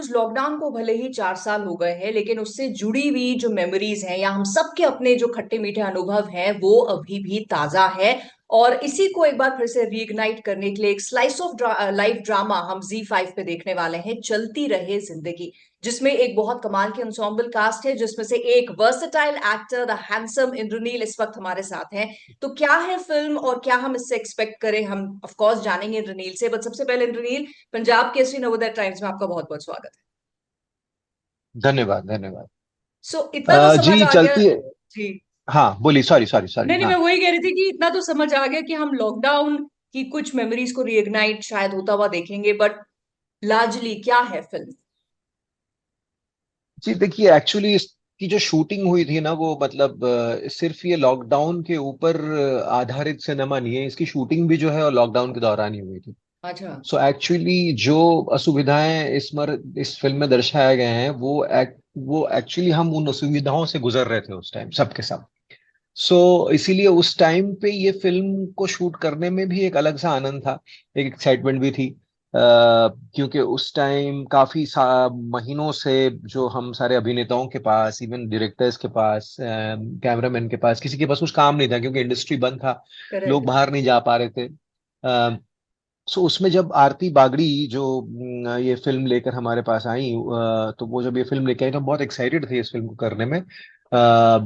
उस लॉकडाउन को भले ही 4 साल हो गए हैं, लेकिन उससे जुड़ी हुई जो मेमोरीज हैं या हम सबके अपने जो खट्टे मीठे अनुभव हैं वो अभी भी ताजा है। और इसी को एक बार फिर से रीइग्नाइट करने के लिए एक स्लाइस ऑफ लाइफ ड्रामा हम Z5 पे देखने वाले हैं, चलती रहे जिंदगी, जिसमें एक बहुत कमाल की ensemble कास्ट है, जिसमें से एक versatile actor the handsome Indraneel इस वक्त हमारे साथ हैं। तो क्या है फिल्म और क्या हम इससे एक्सपेक्ट करें, हम ऑफ कोर्स जानेंगे इंद्रनील से। बट सबसे पहले इंद्रनील, पंजाब केसरी नवोदय टाइम्स में आपका बहुत बहुत स्वागत है। धन्यवाद धन्यवाद। इतना तो समझ जी आ गया। चलती है। जी। हाँ बोलिए, सॉरी सॉरी सॉरी, नहीं नहीं, मैं हाँ। वही कह रही थी कि इतना तो समझ आ गया कि हम लॉकडाउन की कुछ मेमोरीज को रीइग्नाइट शायद होता हुआ देखेंगे, बट लार्जली क्या है फिल्म? जी देखिए, एक्चुअली इसकी जो शूटिंग हुई थी ना, वो मतलब सिर्फ ये लॉकडाउन के ऊपर आधारित सिनेमा नहीं है। इसकी शूटिंग भी जो है वो लॉकडाउन के दौरान ही हुई थी। अच्छा। सो एक्चुअली जो असुविधाएं इस फिल्म में दर्शाए गए हैं, वो एक्चुअली हम उन असुविधाओं से गुजर रहे थे उस टाइम, सबके सब। इसीलिए उस टाइम पे ये फिल्म को शूट करने में भी एक अलग सा आनंद था, एक एक्साइटमेंट भी थी। क्योंकि उस टाइम महीनों से जो हम सारे अभिनेताओं के पास, इवन डायरेक्टर्स के पास, कैमरामैन के पास, किसी के पास कुछ काम नहीं था, क्योंकि इंडस्ट्री बंद था। लोग करेक्ट। बाहर नहीं जा पा रहे थे। उसमें जब आरती बागड़ी जो ये फिल्म लेकर हमारे पास आई, तो वो जब ये फिल्म लेकर आई तो हम बहुत एक्साइटेड थे इस फिल्म को करने में।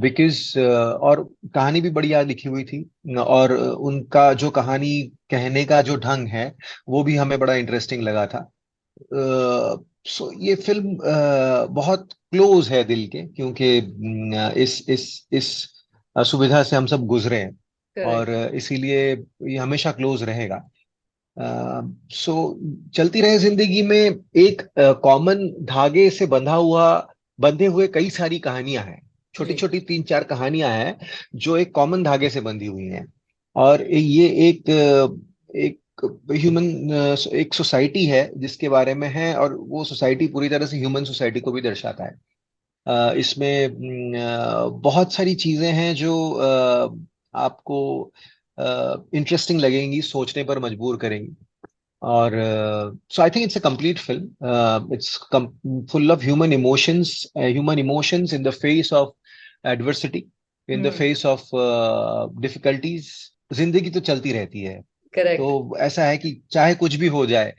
बिकॉज और कहानी भी बढ़िया लिखी हुई थी, और उनका जो कहानी कहने का जो ढंग है वो भी हमें बड़ा इंटरेस्टिंग लगा था। ये फिल्म बहुत क्लोज है दिल के, क्योंकि इस सुविधा से हम सब गुजरे हैं, और करेक्ट। इसीलिए ये हमेशा क्लोज रहेगा। सो चलती रहे जिंदगी में एक कॉमन धागे से बंधे हुए कई सारी कहानियां हैं। छोटी जी। छोटी तीन चार कहानियां हैं जो एक कॉमन धागे से बंधी हुई हैं। और ये एक ह्यूमन एक सोसाइटी है जिसके बारे में है, और वो सोसाइटी पूरी तरह से ह्यूमन सोसाइटी को भी दर्शाता है। इसमें बहुत सारी चीजें हैं जो आपको इंटरेस्टिंग लगेंगी, सोचने पर मजबूर करेंगी। और so I think it's a complete film. It's full of human emotions in the face of adversity, in the hmm. Face of difficulties. जिंदगी तो चलती रहती है। करेक्ट। तो ऐसा है कि चाहे कुछ भी हो जाए,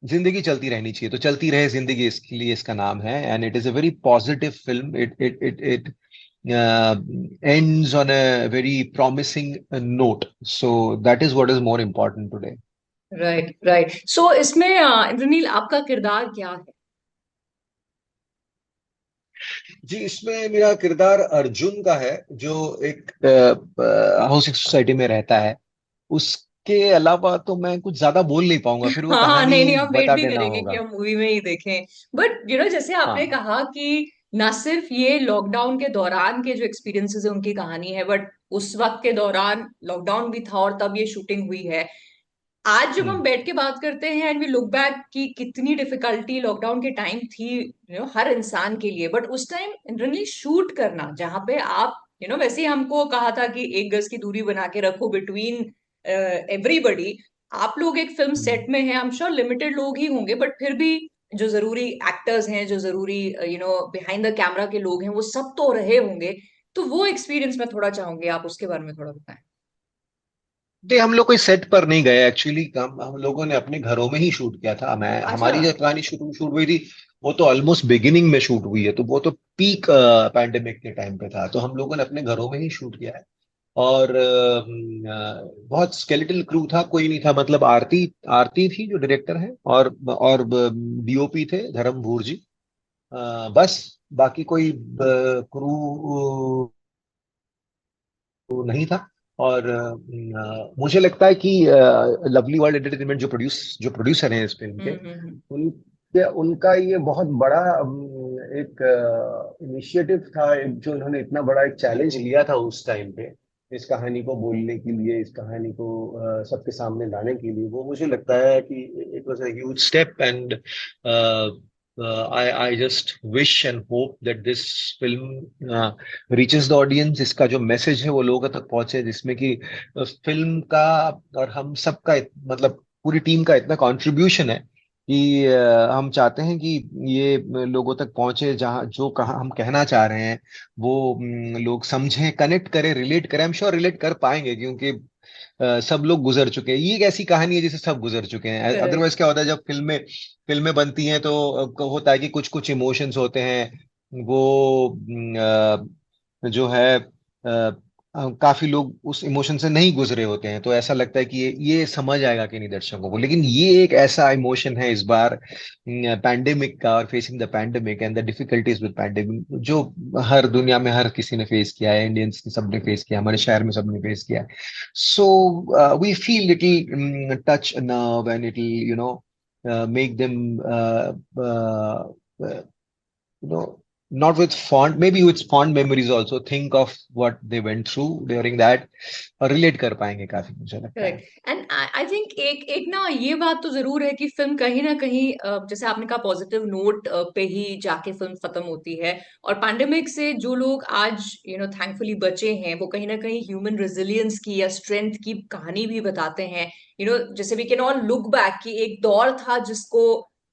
जिंदगी चलती रहनी चाहिए। तो चलती रहे जिंदगी, इसके लिए इसका नाम है, and it is a very positive film. It ends on a very promising note. So that is what is more important today. Right right. So इसमें इंद्रनील आपका किरदार क्या है? जी, इसमें मेरा किरदार अर्जुन का है, जो एक हाउसिंग सोसाइटी में रहता है। उसके अलावा तो मैं कुछ ज्यादा बोल नहीं पाऊंगा, फिर वो हाँ कहानी नहीं नहीं, हम वेट बता नहीं देना करेंगे कि होगा। हम मूवी में ही देखें। बट जैसे आपने हाँ। कहा कि ना सिर्फ ये लॉकडाउन के दौरान के जो एक्सपीरियंसेस है उनकी कहानी है, बट उस वक्त के दौरान लॉकडाउन भी था और तब ये शूटिंग हुई है। आज जब हम हम्म। बैठ के बात करते हैं एंड वी लुक बैक कि कितनी डिफिकल्टी लॉकडाउन के टाइम थी हर इंसान के लिए, बट उस टाइम जनरली शूट करना जहां पे आप वैसे ही हमको कहा था कि 1 गज की दूरी बना के रखो बिटवीन एवरीबडी। आप लोग एक फिल्म हम्म। सेट में हैं, आई एम श्योर लिमिटेड लोग ही होंगे, बट फिर भी जो जरूरी एक्टर्स हैं, जो जरूरी बिहाइंड द कैमरा के लोग हैं, वो सब तो रहे होंगे। तो वो एक्सपीरियंस मैं थोड़ा चाहूंगी आप उसके बारे में थोड़ा बताएं। नहीं, हम लोग कोई सेट पर नहीं गए एक्चुअली। हम लोगों ने अपने घरों में ही शूट किया था। अच्छा। हमारी जो पुरानी शूटिंग शूट हुई थी, वो तो ऑलमोस्ट बिगिनिंग में शूट हुई है, तो वो तो पीक पैंडेमिक के टाइम पे था। तो हम लोगों ने अपने घरों में ही शूट किया है। और बहुत स्केलेटल क्रू था, कोई नहीं था। मतलब आरती आरती थी जो डायरेक्टर है, और डीओपी थे धर्मभूर जी। बस बाकी कोई क्रू नहीं था। और मुझे लगता है कि लवली वर्ल्ड एंटरटेनमेंट जो प्रोड्यूसर हैं इस फिल्म के, हम्म। उनका ये बहुत बड़ा एक इनिशिएटिव था, जो उन्होंने इतना बड़ा एक चैलेंज लिया था उस टाइम पे, इस कहानी को बोलने के लिए, इस कहानी को सबके सामने लाने के लिए। वो मुझे लगता है कि it was a huge step, and I just wish and hope that this film reaches the audience. इसका जो मैसेज है वो लोगों तक पहुंचे, जिसमें कि फिल्म का और हम सबका मतलब पूरी टीम का इतना कंट्रीब्यूशन है कि हम चाहते हैं कि ये लोगों तक पहुंचे, जहाँ जो कहा हम कहना चाह रहे हैं वो लोग समझें, कनेक्ट करें, रिलेट करें। आई एम श्योर रिलेट कर पाएंगे, क्योंकि सब लोग गुजर चुके हैं। ये एक ऐसी कहानी है जिसे सब गुजर चुके हैं। करेक्ट। अदरवाइज क्या होता है, जब फिल्में फिल्में बनती हैं तो होता है कि कुछ कुछ इमोशंस होते हैं, वो जो है काफी लोग उस इमोशन से नहीं गुजरे होते हैं, तो ऐसा लगता है कि ये समझ आएगा कि नहीं दर्शकों को। लेकिन ये एक ऐसा इमोशन है इस बार पैंडेमिक का, और facing the pandemic and the difficulties with pandemic, जो हर दुनिया में हर किसी ने फेस किया है। इंडियंस ने सबने फेस किया, हमारे शहर में सबने फेस किया है। So we feel it will touch nerve and it will make them you know, not with fond, maybe with fond memories also, think of what they went through during that, और relate कर पाएंगे काफी, मुझे लगता है। Correct. And I think एक एक ना ये बात तो जरूर है कि फिल्म कहीं ना कहीं जैसे आपने कहा पॉजिटिव नोट पे ही जाके फिल्म खत्म होती है। और पैंडेमिक से जो लोग आज थैंकफुली बचे हैं, वो कहीं ना कहीं ह्यूमन रेजिलियंस की या स्ट्रेंथ की कहानी भी बताते हैं। जैसे we can all look back कि एक दौर था जिसको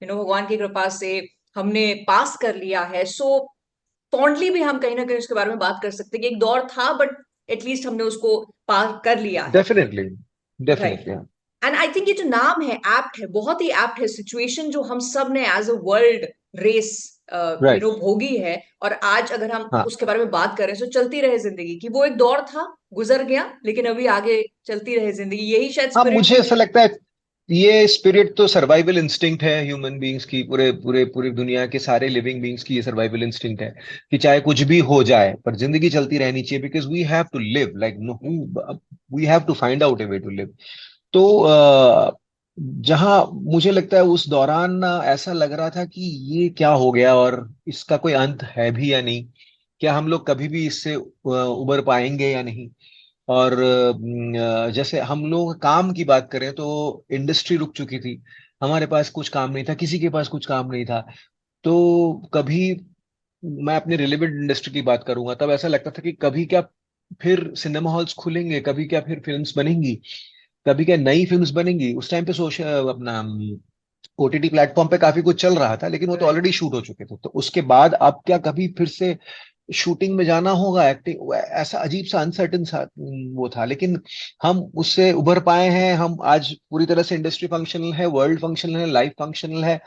भगवान की कृपा से हमने पास कर लिया है। सो फॉन्डली भी हम कहीं ना कहीं उसके बारे में बात कर सकते हैं कि एक दौर था, बट एटलीस्ट हमने उसको पार कर लिया है। Definitely, right. Definitely. And I think ये जो नाम है एप्ट है, बहुत ही एप्ट है। सिचुएशन जो हम सब ने as a world race right. भोगी है। और आज अगर हम हाँ उसके बारे में बात करें तो चलती रहे जिंदगी की, वो एक दौर था, गुजर गया, लेकिन अभी आगे चलती रहे जिंदगी, यही शायद हाँ, स्पिरिट मुझे भी ऐसा है। लगता है ये स्पिरिट तो सर्वाइवल इंस्टिंक्ट है ह्यूमन बीइंग्स की, पूरे पूरे पूरी दुनिया के सारे लिविंग बीइंग्स की ये सर्वाइवल इंस्टिंक्ट है कि चाहे कुछ भी हो जाए पर जिंदगी चलती रहनी चाहिए, because we have to live, like we have to find out a way to live. तो जहां मुझे लगता है उस दौरान ना ऐसा लग रहा था कि ये क्या हो गया, और इसका कोई अंत है भी या नहीं, क्या हम लोग कभी भी इससे उबर पाएंगे या नहीं। और जैसे हम लोग काम की बात करें तो इंडस्ट्री रुक चुकी थी, हमारे पास कुछ काम नहीं था, किसी के पास कुछ काम नहीं था। तो कभी मैं अपने रिलेवेंट इंडस्ट्री की बात करूंगा, तब ऐसा लगता था कि कभी क्या फिर सिनेमा हॉल्स खुलेंगे, कभी क्या फिर फिल्म्स बनेंगी, कभी क्या नई फिल्म्स बनेंगी। उस टाइम पे सोशल अपना ओटीटी प्लेटफॉर्म पे काफी कुछ चल रहा था, लेकिन वो तो राइट। ऑलरेडी शूट हो चुके थे। तो उसके बाद अब क्या कभी फिर से शूटिंग में जाना होगा, एक्टिंग, ऐसा अजीब सा अनसर्टन सा वो था। लेकिन हम उससे उभर पाए हैं, हम आज पूरी तरह से इंडस्ट्री फंक्शनल है, वर्ल्ड फंक्शनल है, लाइफ फंक्शनल है।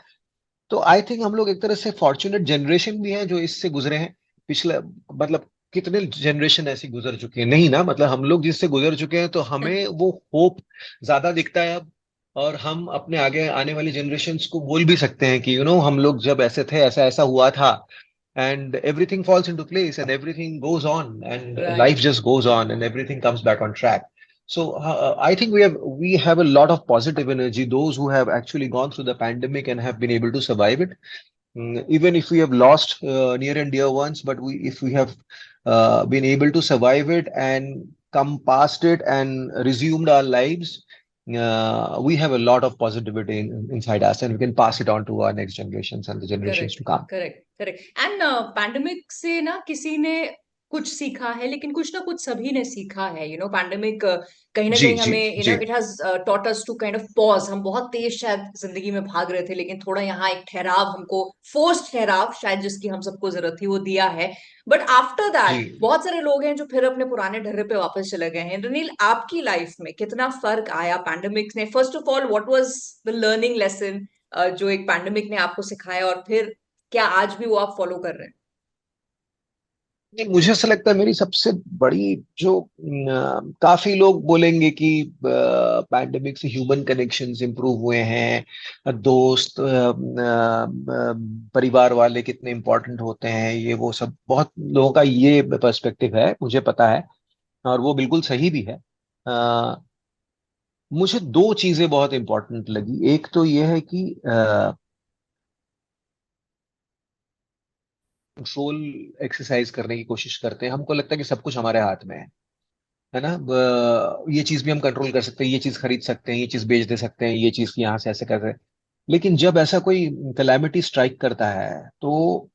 तो आई थिंक हम लोग एक तरह से फॉर्चुनेट जनरेशन भी है जो इससे गुजरे हैं। पिछले मतलब कितने जनरेशन ऐसी गुजर चुके हैं, नहीं ना, मतलब हम लोग जिससे गुजर चुके हैं तो हमें वो होप ज्यादा दिखता है अब। और हम अपने आगे आने वाली जनरेशन्स को बोल भी सकते हैं कि हम लोग जब ऐसे थे, ऐसा ऐसा हुआ था, and everything falls into place and everything goes on and life right. just goes on and everything comes back on track. So I think we have a lot of positive energy, those who have actually gone through the pandemic and have been able to survive it. Even if we have lost near and dear ones, but if we have been able to survive it and come past it and resumed our lives, we have a lot of positivity inside us, and we can pass it on to our next generations and the generations correct. to come. Correct. Correct. And pandemic से ना किसी ने कुछ सीखा है, लेकिन कुछ ना कुछ सभी ने सीखा है। पैंडेमिक कहीं ना जी कहीं जी हमें जी। It has taught us to kind of pause. हम बहुत तेज शायद जिंदगी में भाग रहे थे, लेकिन थोड़ा यहाँ एक ठहराव, हमको फोर्स्ड ठहराव शायद जिसकी हम सबको जरूरत थी, वो दिया है। बट आफ्टर जी, दैट बहुत सारे लोग हैं जो फिर अपने पुराने ढर्रे पे वापस चले गए हैं। रनील, आपकी लाइफ में कितना फर्क आया पैंडेमिक ने? First of all, what was the learning lesson जो एक पैंडेमिक ने आपको सिखाया, और फिर क्या आज भी वो आप फॉलो कर रहे हैं? नहीं, मुझे ऐसा लगता है मेरी सबसे बड़ी जो काफी लोग बोलेंगे कि पैंडेमिक से ह्यूमन कनेक्शंस इंप्रूव हुए हैं, दोस्त परिवार वाले कितने इंपॉर्टेंट होते हैं, ये वो सब बहुत लोगों का ये पर्सपेक्टिव है, मुझे पता है, और वो बिल्कुल सही भी है। अ, मुझे दो चीजें बहुत इंपॉर्टेंट लगी। एक तो ये है कि कंट्रोल एक्सरसाइज करने की कोशिश करते हैं, हमको लगता है कि सब कुछ हमारे हाथ में है ना। ये चीज भी हम कंट्रोल कर सकते हैं, ये चीज खरीद सकते हैं, ये चीज बेच दे सकते हैं, ये चीज यहाँ से ऐसे कर रहे हैं। लेकिन जब ऐसा कोई कैलामिटी स्ट्राइक करता है तो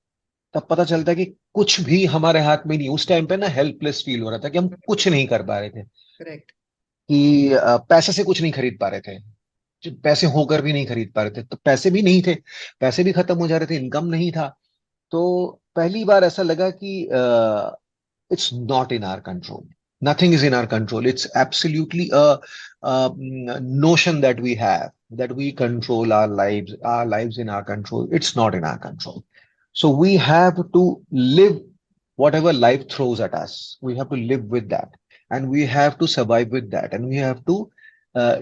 तब पता चलता है कि कुछ भी हमारे हाथ में नहीं। उस टाइम पे ना हेल्पलेस फील हो रहा था कि हम कुछ नहीं कर पा रहे थे, करेक्ट। कि पैसे से कुछ नहीं खरीद पा रहे थे, जो पैसे होकर भी नहीं खरीद पा रहे थे, तो पैसे भी नहीं थे, पैसे भी खत्म हो जा रहे थे, इनकम नहीं था। तो पहली बार ऐसा लगा कि it's not in our control. Nothing is in our control. It's absolutely a notion that we have, that we control our lives in our control. It's not in our control. So we have to live whatever life throws at us. We have to live with that, and we have to survive with that, and we have to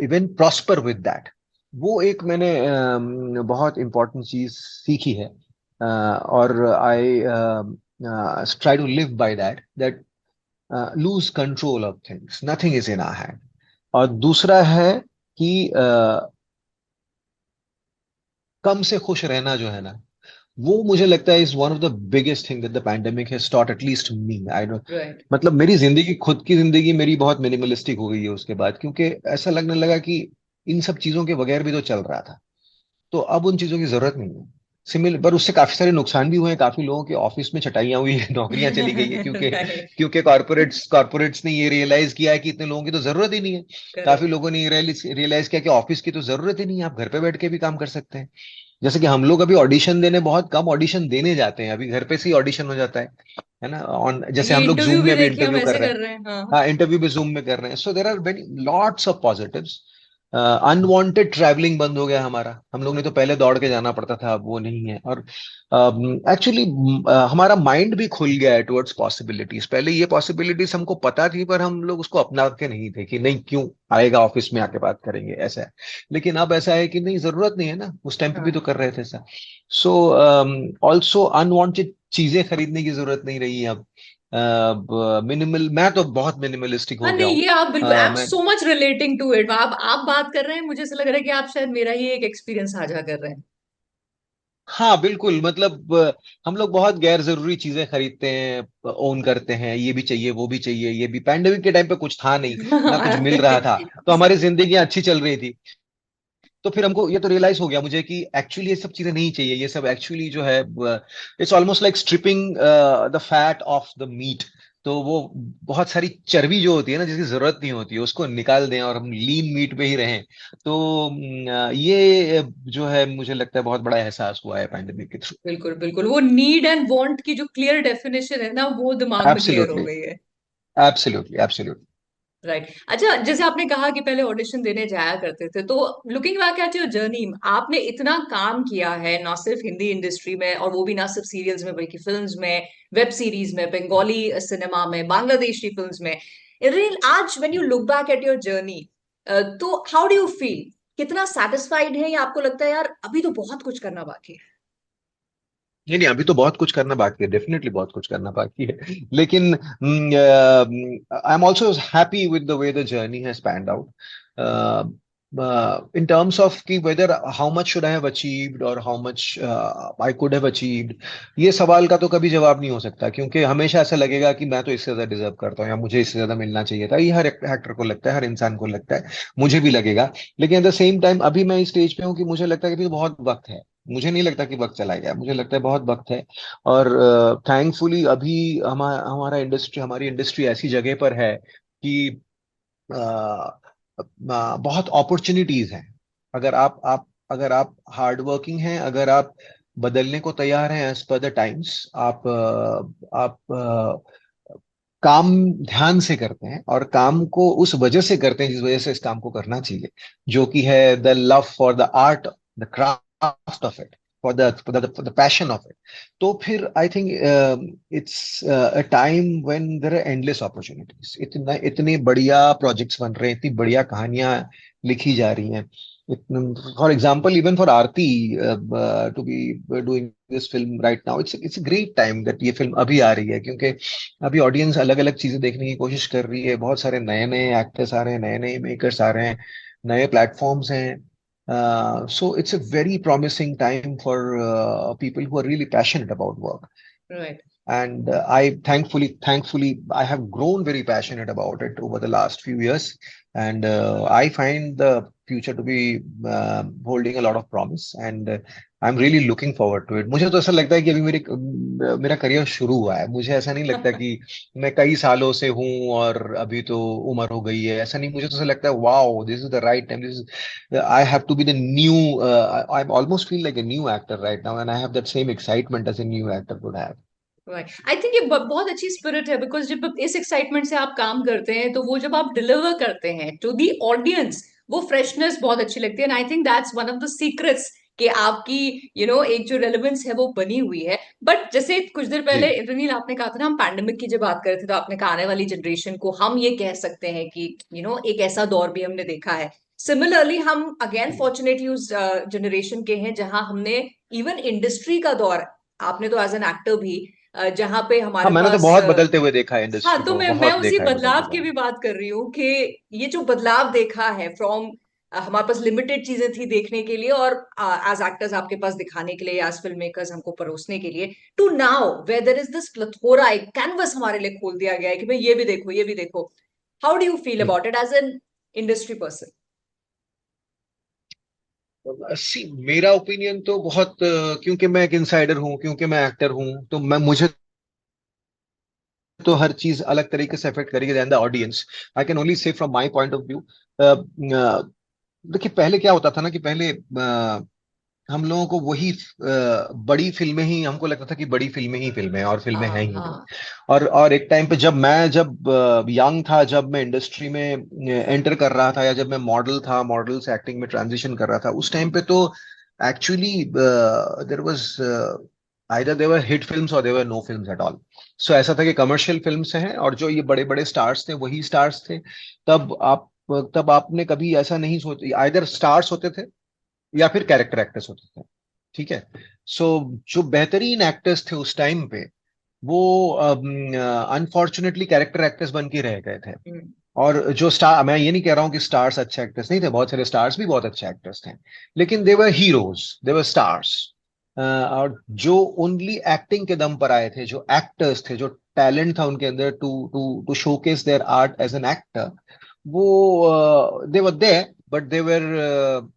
even prosper with that. वो एक मैंने बहुत important चीज सीखी है, और आई try to live by that lose control of things, nothing is in our hand. और दूसरा है कि कम से खुश रहना जो है ना, वो मुझे लगता है is one of the biggest thing that the pandemic has taught, at least me, I don't, right. मतलब मेरी जिंदगी, खुद की जिंदगी मेरी बहुत मिनिमलिस्टिक हो गई है उसके बाद, क्योंकि ऐसा लगने लगा कि इन सब चीजों के बगैर भी तो चल रहा था, तो अब उन चीजों की जरूरत नहीं है। सिमिलर, पर उससे काफी सारे नुकसान भी हुए हैं, काफी लोगों के ऑफिस में छटाइयां हुई है, नौकरियां चली गई है, क्योंकि राइट। क्योंकि कॉर्पोरेट्स ने ये रियलाइज किया है कि इतने लोगों की तो जरूरत ही नहीं है। काफी करेक्ट। लोगों ने ये रियलाइज किया कि ऑफिस की तो जरूरत ही नहीं है, आप घर पे बैठ के भी काम कर सकते हैं। जैसे कि हम लोग अभी ऑडिशन देने, बहुत कम ऑडिशन देने जाते हैं, अभी घर पे से ही ऑडिशन हो जाता है ना, ऑन, जैसे ये हम लोग इंटरव्यू जूम भी में अभी देखिए हम इंटरव्यू कर ऐसे रहे कर हैं। रहे हैं, हाँ। हाँ, इंटरव्यू भी जूम में कर रहे हैं, so there are very lots of positives. Unwanted travelling बंद हो गया हमारा, हम लोग ने तो पहले दौड़ के जाना पड़ता था, अब वो नहीं है। और एक्चुअली हमारा माइंड भी खुल गया है टुवर्ड्स पॉसिबिलिटीज। पहले ये पॉसिबिलिटीज हमको पता थी, पर हम लोग उसको अपना के नहीं थे, कि नहीं क्यों आएगा, ऑफिस में आके बात करेंगे, ऐसा है। लेकिन अब ऐसा है कि नहीं, जरूरत नहीं है ना, उस टाइम पे भी तो हाँ। कर रहे थे सर। सो ऑल्सो अनवांटेड चीजें खरीदने की जरूरत नहीं रही है अब। मिनिमल, मैं तो बहुत मिनिमलिस्टिक हाँ हो गया नहीं, हूँ। ये आप बिल्कुल, आई एम मैं, so much relating to it. आप बात कर रहे हैं, मुझे ऐसा लग रहा है कि आप शायद मेरा ही एक एक्सपीरियंस साझा कर रहे हैं। हाँ बिल्कुल, मतलब हम लोग बहुत गैर जरूरी चीजें खरीदते हैं, ओन करते हैं, ये भी चाहिए वो भी चाहिए, ये भी। पैंडेमिक के टाइम पे कुछ था नहीं, ना कुछ मिल रहा था, तो हमारी जिंदगी अच्छी चल रही थी। तो फिर हमको ये तो रियलाइज हो गया मुझे कि एक्चुअली ये सब चीजें नहीं चाहिए, ये सब एक्चुअली जो है, it's almost like stripping the fat of the meat. तो वो बहुत सारी चर्बी जो होती है ना, जिसकी जरूरत नहीं होती है, उसको निकाल दें और हम लीन मीट पे ही रहें। तो ये जो है, मुझे लगता है बहुत बड़ा एहसास हुआ है पैंडेमिक के थ्रू। बिल्कुल बिल्कुल, वो नीड एंड वांट की जो क्लियर डेफिनेशन है ना, वो दिमाग में क्लियर हो एब्सोल्युटली, गई है। Absolutely, absolutely. राइट। अच्छा, जैसे आपने कहा कि पहले ऑडिशन देने जाया करते थे, तो looking back at your journey, आपने इतना काम किया है ना सिर्फ हिंदी इंडस्ट्री में, और वो भी ना सिर्फ सीरियल्स में, बल्कि फिल्म्स में, वेब सीरीज में, बंगाली सिनेमा में, बांग्लादेशी फिल्म्स में। आज when you look back at your journey, तो हाउ डू यू फील? कितना सेटिस्फाइड है, या आपको लगता है यार अभी तो बहुत कुछ करना बाकी है? नहीं नहीं, अभी तो बहुत कुछ करना बाकी है, डेफिनेटली बहुत कुछ करना बाकी है, लेकिन I am also happy with the way the journey has panned out, in terms of कि whether how much should I have achieved or how much I could have achieved, ये सवाल का तो कभी जवाब नहीं हो सकता, क्योंकि हमेशा ऐसा लगेगा कि मैं तो इससे ज्यादा डिजर्व करता हूँ, या मुझे इससे ज्यादा मिलना चाहिए था। ये हर एक्टर को लगता है, हर इंसान को लगता है, मुझे भी लगेगा। लेकिन एट द सेम टाइम अभी मैं इस स्टेज पे हूँ कि मुझे लगता है कि अभी तो बहुत वक्त है। मुझे नहीं लगता कि वक्त चला गया, मुझे लगता है बहुत वक्त है। और थैंकफुली अभी हमारा इंडस्ट्री, हमारी इंडस्ट्री ऐसी जगह पर है कि बहुत अपॉर्चुनिटीज हैं। अगर आप हार्ड वर्किंग हैं, अगर आप बदलने को तैयार हैं एज पर द टाइम्स, आप काम ध्यान से करते हैं, और काम को उस वजह से करते हैं जिस वजह से इस काम को करना चाहिए, जो कि है the love for the art, the craft of it, for the passion of it. तो फिर I think it's a time when there are endless opportunities, इतने बढ़िया प्रोजेक्ट्स बन रहे हैं, इतनी बढ़िया कहानियां लिखी जा रही हैं। For example, even for Aarti to be doing this film right now, it's great time that ये फिल्म अभी आ रही है, क्योंकि अभी ऑडियंस अलग अलग चीजें देखने की कोशिश कर रही है, बहुत सारे नए नए एक्टर्स आ रहे हैं, नए नए मेकर्स आ रहे हैं, नए प्लेटफॉर्म्स हैं। So it's a very promising time for people who are really passionate about work. Right. And I thankfully, I have grown very passionate about it over the last few years, and I find the future to be holding a lot of promise, and I'm really looking forward to it. मुझे तो ऐसा लगता है कि अभी मेरा career शुरू हुआ है। मुझे ऐसा नहीं लगता कि मैं कई सालों से हूँ और अभी तो उम्र हो गई है, ऐसा नहीं। मुझे तो ऐसा लगता है, wow, this is the right time, this is, I have to be the new, I almost feel like a new actor right now, and I have that same excitement as a new actor would have. I think ये बहुत अच्छी spirit है, because जब इस excitement से आप काम करते हैं तो वो जब आप डिलीवर करते हैं टू दी ऑडियंस, वो फ्रेशनेस बहुत अच्छी लगती है। And I think that's one of the secrets कि आपकी एक जो रेलेवेंस है वो बनी हुई है। बट जैसे कुछ देर जी। पहले इंद्रनील आपने कहा था ना, हम पैंडेमिक की जब बात कर रहे थे, तो आपने कहा आने वाली जनरेशन को हम ये कह सकते हैं कि एक ऐसा दौर भी हमने देखा है। सिमिलरली हम अगेन फॉर्चुनेटली उस जनरेशन के हैं जहां हमने इवन इंडस्ट्री का दौर, आपने तो एज एन एक्टर भी जहां पे हाँ, हमारे मैंने तो पास बहुत बदलते हुए देखा है हाँ, इंडस्ट्री तो को, मैं बहुत उसी देखा है बदलते बदलाव की हुए। भी बात कर रही हूँ कि ये जो बदलाव देखा है फ्रॉम हमारे पास लिमिटेड चीजें थी देखने के लिए और एज एक्टर्स आपके पास दिखाने के लिए, एज फिल्म मेकर्स हमको परोसने के लिए, to now where there is this plethora, एक कैनवस हमारे लिए खोल दिया गया है कि भाई ये भी देखो, ये भी देखो। How do you feel about it as an industry person? See, मेरा ओपिनियन तो बहुत, क्योंकि मैं एक इंसाइडर हूँ, क्योंकि मैं एक्टर हूँ, तो मैं मुझे तो हर चीज अलग तरीके से अफेक्ट करेगी then the audience. I can only say from my point of view. देखिए, पहले क्या होता था ना, कि पहले हम लोगों को वही बड़ी फिल्में ही, हमको लगता था कि बड़ी फिल्में ही फिल्में हैं और फिल्में हैं हाँ, ही नहीं। हाँ, और एक टाइम पे जब यंग था, जब मैं इंडस्ट्री में एंटर कर रहा था, या जब मैं मॉडल था, मॉडल से एक्टिंग में ट्रांजिशन कर रहा था, उस टाइम पे तो actually there was either there were hit films और there were no films at all. So ऐसा था कि कमर्शियल फिल्म्स हैं और जो ये बड़े बड़े स्टार्स थे वही स्टार्स थे। तब आपने कभी ऐसा नहीं सोच, आइदर स्टार्स होते थे या फिर कैरेक्टर एक्टर्स होते थे। ठीक है। सो जो बेहतरीन एक्टर्स थे उस टाइम पे, वो अनफॉर्चुनेटली कैरेक्टर एक्टर्स बन के रह गए थे। हम्म, और जो स्टार, मैं ये नहीं कह रहा हूँ कि स्टार्स अच्छे एक्टर्स नहीं थे, बहुत सारे स्टार्स भी बहुत अच्छे एक्टर्स थे, लेकिन दे वर हीरोज, दे वर स्टार्स। और जो ओनली एक्टिंग के दम पर आए थे, जो एक्टर्स थे, जो टैलेंट था उनके अंदर to to to showcase their art as an actor, वो they were there, but they were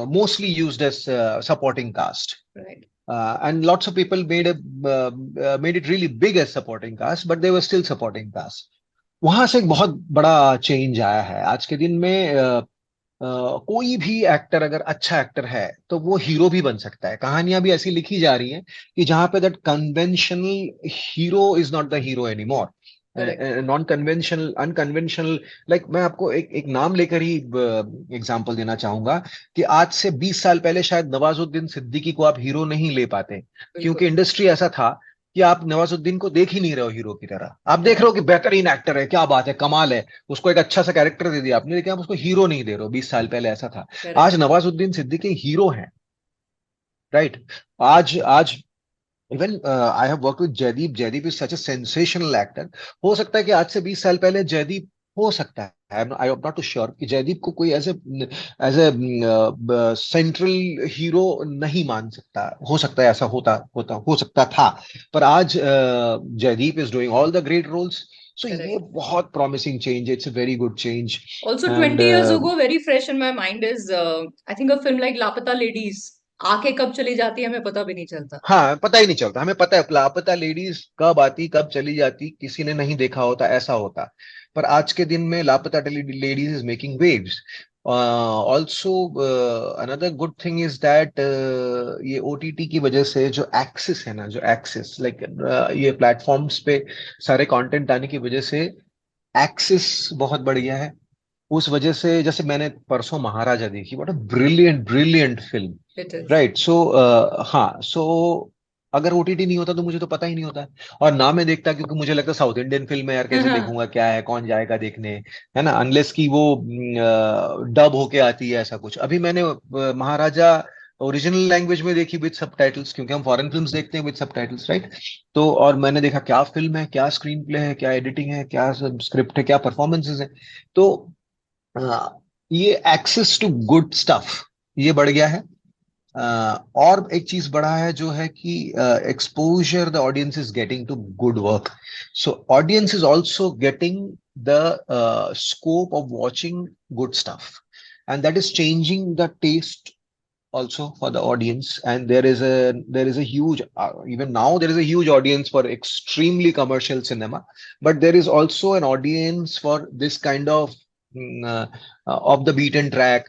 mostly used as supporting cast. Right. And lots of people made it really big as supporting cast, but they were still supporting cast. वहां से एक बहुत बड़ा change आया है आज के दिन में। कोई भी एक्टर अगर अच्छा एक्टर है तो वो हीरो भी बन सकता है। कहानियां भी ऐसी लिखी जा रही हैं कि जहां पे that conventional hero is not the hero anymore, correct. Non conventional, unconventional. Like मैं आपको एक नाम लेकर ही एग्जांपल देना चाहूंगा कि आज से 20 साल पहले शायद नवाजुद्दीन सिद्दीकी को आप हीरो नहीं ले पाते, क्योंकि बिल्कुल। इंडस्ट्री ऐसा था कि आप नवाजुद्दीन को देख ही नहीं रहे हो हीरो की तरह। आप देख रहे हो करेक्ट। कि बेहतरीन एक्टर है, क्या बात है, कमाल है, उसको एक अच्छा सा कैरेक्टर दे दिया आपने, लेकिन आप उसको हीरो नहीं दे रहे हो। 20 साल पहले ऐसा था। आज करेक्ट। नवाजुद्दीन सिद्दीकी हीरो हैं, राइट। आज आज even I have work with Jaideep. Jaideep is such a sensational actor. हो सकता है कि आज से 20 साल पहले जयदीप, हो सकता है, I am not too sure, कि जयदीप को कोई एज ए सेंट्रल हीरो नहीं मान सकता। हो सकता है ऐसा होता होता हो सकता था। पर आज Jaideep is doing all the great roles. So ये करेक्ट। बहुत प्रॉमिसिंग चेंज है, it's a very good change. Also, and 20 years ago, very fresh in my mind is, I think, a film like Lapata Ladies. आंखें कब चली जाती है हमें पता भी नहीं चलता। हाँ, पता ही नहीं चलता। हमें पता है लापता लेडीज कब आती कब चली जाती, किसी ने नहीं देखा होता, ऐसा होता। पर आज के दिन में लापता ladies is making waves. Also another good thing is that ये ओटीटी की वजह से जो एक्सेस है ना, जो एक्सेस लाइक ये प्लेटफॉर्म्स पे सारे कंटेंट आने की वजह से एक्सेस बहुत बढ़ गया है। उस वजह से, जैसे मैंने परसों महाराजा देखी, what a brilliant brilliant film, it is. Right. So हाँ, सो अगर ओटीटी नहीं होता तो मुझे तो पता ही नहीं होता, और ना मैं देखता, क्योंकि मुझे लगता साउथ इंडियन फिल्म है यार, कैसे देखूंगा, क्या है, कौन जाएगा देखने, है ना, अनलेस की वो डब होके आती है, ऐसा कुछ। अभी मैंने महाराजा ओरिजिनल लैंग्वेज में देखी विद सबटाइटल्स, क्योंकि हम फॉरेन फिल्म्स देखते हैं विद सबटाइटल्स, राइट। तो और मैंने देखा क्या फिल्म है, क्या स्क्रीन प्ले है, क्या एडिटिंग है, क्या स्क्रिप्ट है, क्या परफॉर्मेंसेस है। तो ये एक्सेस टू गुड स्टफ ये बढ़ गया है। और एक चीज बढ़ा है जो है कि exposure the audience is getting to good work. So audience is also getting the scope of watching good stuff. and that is changing the taste also for the audience. And there is a huge even now there is a huge audience for extremely commercial cinema, but there is also an audience for this kind of off the beaten track,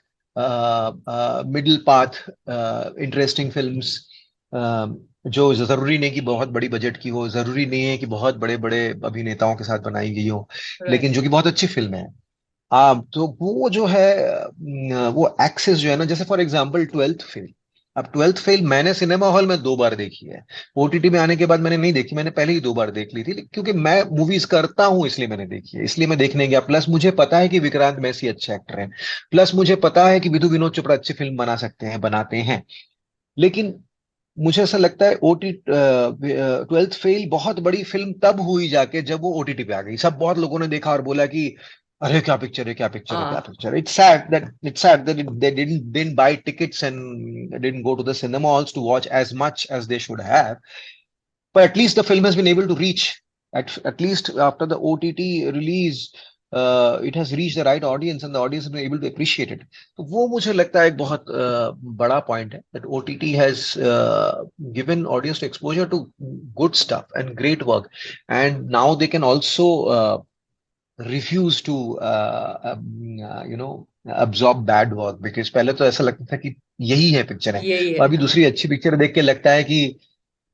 middle path, interesting films, जो जरूरी नहीं कि बहुत बड़ी budget की हो, जरूरी नहीं है कि बहुत बड़े बड़े अभिनेताओं के साथ बनाई गई हो, राइट। लेकिन जो कि बहुत अच्छी फिल्म है। हाँ, तो वो जो है वो एक्सेस जो है ना, जैसे फॉर एग्जांपल ट्वेल्थ फेल। अब ट्वेल्थ फेल मैंने सिनेमा हॉल में 2 बार देखी है। ओटीटी में आने के बाद मैंने नहीं देखी, मैंने पहले ही 2 बार देख ली थी, क्योंकि मैं मूवीज करता हूँ इसलिए मैंने देखी है, इसलिए मैं देखने गया। प्लस मुझे पता है कि विक्रांत मैसी अच्छे एक्टर हैं, प्लस मुझे पता है कि विधु विनोद चोपड़ा अच्छी फिल्म बना सकते हैं, बनाते हैं। लेकिन मुझे ऐसा लगता है ओटी ट्वेल्थ फेल बहुत बड़ी फिल्म तब हुई जाके जब वो ओटीटी पे आ गई। सब बहुत लोगों ने देखा और बोला कि अरे क्या पिक्चर है, क्या पिक्चर है, क्या हाँ, पिक्चर है। It's sad that they didn't buy tickets and didn't go to the cinema halls to watch as much as they should have, but at least the film has been able to reach, at least after the OTT release, it has reached the right audience and the audience has been able to appreciate it. तो वो मुझे लगता है एक बहुत बड़ा point है, that OTT has given audience to exposure to good stuff and great work, and now they can also refuse to absorb bad work, because पहले तो ऐसा लगता था कि यही है पिक्चर है, यही और है। अभी दूसरी अच्छी पिक्चर देख के लगता है कि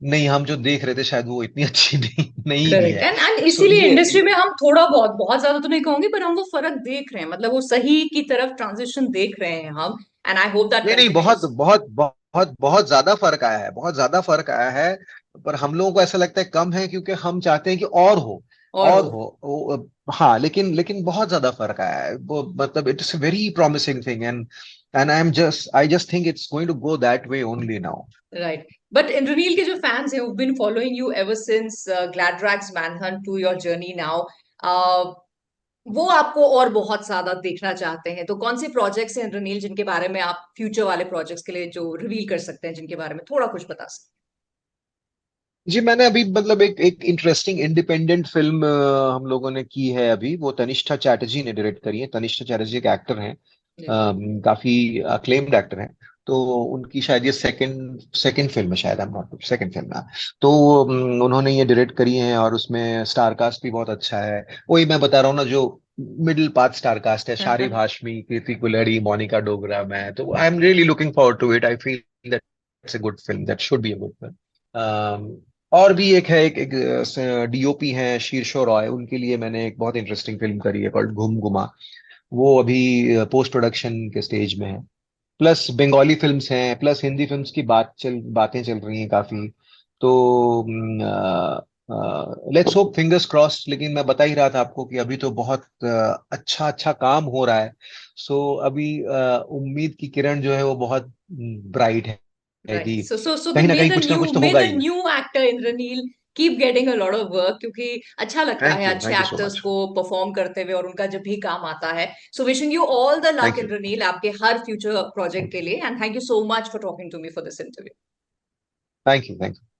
नहीं, हम जो देख रहे थे शायद वो इतनी अच्छी नहीं भी करेक्ट। है। एंड सो इसीलिए ये इंडस्ट्री में हम थोड़ा बहुत, बहुत ज्यादा तो नहीं कहूंगी, पर हम वो फर्क देख रहे हैं, मतलब वो सही की तरफ ट्रांजिशन देख रहे हैं हम। एंड आई होप दैट नहीं नहीं, बहुत कंटिन्यूज। बहुत बहुत बहुत ज्यादा फर्क आया है, बहुत ज्यादा फर्क आया है। पर हम लोगों को ऐसा लगता है कम है, क्योंकि हम चाहते हैं कि और हो, और और हो। हो हाँ, लेकिन बहुत ज्यादा फर्क आया है वो, मतलब it's a very promising thing, and I just think it's going to go that way only now. Right. But Indraneel के जो फैंस हैं, who've been following you ever since Gladrax Manhunt to your journey now, वो आपको और बहुत ज्यादा देखना चाहते हैं। तो कौन से प्रोजेक्ट्स हैं इंद्रनील जिनके बारे में आप फ्यूचर वाले प्रोजेक्ट्स के लिए जो रिवील कर सकते हैं, जिनके बारे में थोड़ा कुछ बता सकते जी, मैंने अभी मतलब एक एक इंटरेस्टिंग इंडिपेंडेंट फिल्म हम लोगों ने की है अभी, वो तनिष्ठा चैटर्जी ने डायरेक्ट करी है। तनिष्ठा चैटर्जी एक एक्टर हैं, हैं? काफी अक्लेम्ड एक्टर हैं। तो उनकी शायद ये सेकंड सेकंड फिल्म है, शायद सेकंड फिल्म है। तो उन्होंने ये डायरेक्ट करी है, और उसमें स्टार कास्ट भी बहुत अच्छा है। वही मैं बता रहा हूँ ना, जो मिडिल पाथ स्टार कास्ट है, शारिब हाशमी, कीर्ति कुलहड़ी, मोनिका डोगरा। मैं तो I am really looking forward to it. I feel that it's a good film, that should be a good film. और भी एक है, एक डीओपी हैं शीर्षो रॉय, उनके लिए मैंने एक बहुत इंटरेस्टिंग फिल्म करी है कॉल्ड घुम घुमा। वो अभी पोस्ट प्रोडक्शन के स्टेज में है। प्लस बंगाली फिल्म्स हैं, प्लस हिंदी फिल्म्स की बातें चल रही हैं काफी। तो लेट्स होप, फिंगर्स क्रॉस्ड। लेकिन मैं बता ही रहा था आपको कि अभी तो बहुत अच्छा अच्छा काम हो रहा है। सो अभी उम्मीद की किरण जो है वो बहुत ब्राइट है राइट। कि सो कहीं ना मे कहीं द कुछ ना न्यू कुछ तो मे होगा द ही। New actor Indraneel keep getting a lot of work, क्योंकि अच्छा लगता है अच्छे thank you so actors much. को परफॉर्म करते हुए और उनका जब भी काम आता है। So wishing you all the luck thank you. Indraneel, आपके हर फ्यूचर प्रोजेक्ट थैंक के लिए। And thank you so much for talking to me for this interview. You.